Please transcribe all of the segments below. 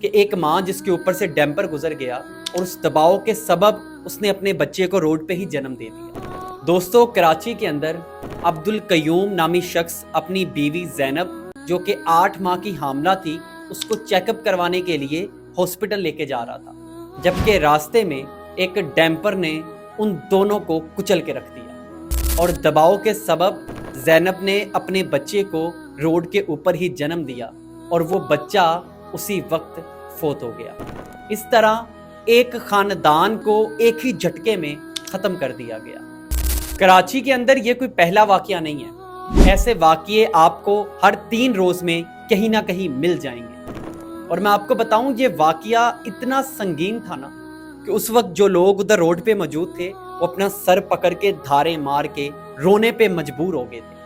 کہ ایک ماں جس کے اوپر سے ڈیمپر گزر گیا اور اس دباؤ کے سبب اس نے اپنے بچے کو روڈ پہ ہی جنم دے دیا۔ دوستو، کراچی کے اندر عبدالقیوم نامی شخص اپنی بیوی زینب جو کہ 8 ماہ کی حاملہ تھی اس کو چیک اپ کروانے کے لیے ہاسپٹل لے کے جا رہا تھا، جبکہ راستے میں ایک ڈیمپر نے ان دونوں کو کچل کے رکھ دیا اور دباؤ کے سبب زینب نے اپنے بچے کو روڈ کے اوپر ہی جنم دیا اور وہ بچہ اسی وقت فوت ہو گیا۔ اس طرح ایک خاندان کو ایک ہی جھٹکے میں ختم کر دیا گیا۔ کراچی کے اندر یہ کوئی پہلا واقعہ نہیں ہے، ایسے واقعے آپ کو ہر 3 روز میں کہیں نہ کہیں مل جائیں گے۔ اور میں آپ کو بتاؤں یہ واقعہ اتنا سنگین تھا نا کہ اس وقت جو لوگ ادھر روڈ پہ موجود تھے وہ اپنا سر پکڑ کے دھارے مار کے رونے پہ مجبور ہو گئے تھے۔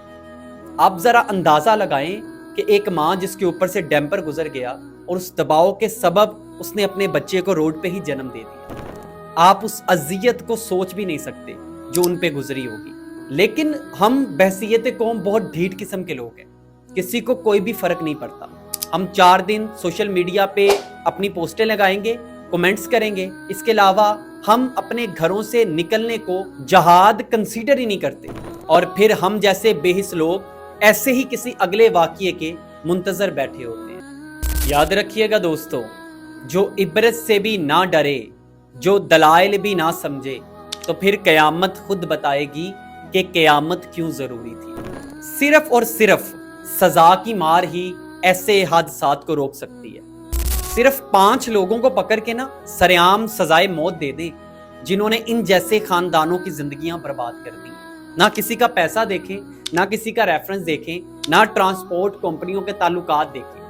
آپ ذرا اندازہ لگائیں کہ ایک ماں جس کے اوپر سے ڈیمپر گزر گیا اور اس دباؤ کے سبب اس نے اپنے بچے کو روڈ پہ ہی جنم دے دیا، آپ اس اذیت کو سوچ بھی نہیں سکتے جو ان پہ گزری ہوگی۔ لیکن ہم بحثیت قوم بہت ڈھیٹ قسم کے لوگ ہیں، کسی کو کوئی بھی فرق نہیں پڑتا۔ ہم 4 دن سوشل میڈیا پہ اپنی پوسٹیں لگائیں گے، کومنٹس کریں گے، اس کے علاوہ ہم اپنے گھروں سے نکلنے کو جہاد کنسیڈر ہی نہیں کرتے، اور پھر ہم جیسے بے حس لوگ ایسے ہی کسی اگلے واقعے کے منتظر بیٹھے ہوتے ہیں۔ یاد رکھیے گا دوستو، جو عبرت سے بھی نہ ڈرے، جو دلائل بھی نہ سمجھے، تو پھر قیامت خود بتائے گی کہ قیامت کیوں ضروری تھی۔ صرف اور صرف سزا کی مار ہی ایسے حادثات کو روک سکتی ہے۔ صرف 5 لوگوں کو پکڑ کے نا سرعام سزائے موت دے دیں جنہوں نے ان جیسے خاندانوں کی زندگیاں برباد کر دی۔ نہ کسی کا پیسہ دیکھیں، نہ کسی کا ریفرنس دیکھیں، نہ ٹرانسپورٹ کمپنیوں کے تعلقات دیکھیں،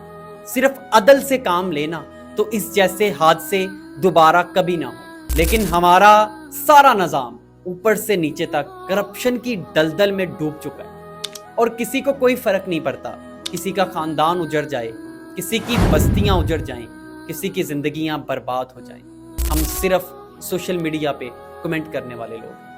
صرف عدل سے کام لینا تو اس جیسے حادثے دوبارہ کبھی نہ ہو۔ لیکن ہمارا سارا نظام اوپر سے نیچے تک کرپشن کی دلدل میں ڈوب چکا ہے اور کسی کو کوئی فرق نہیں پڑتا، کسی کا خاندان اجڑ جائے، کسی کی بستیاں اجڑ جائیں، کسی کی زندگیاں برباد ہو جائیں۔ ہم صرف سوشل میڈیا پہ کمنٹ کرنے والے لوگ ہیں۔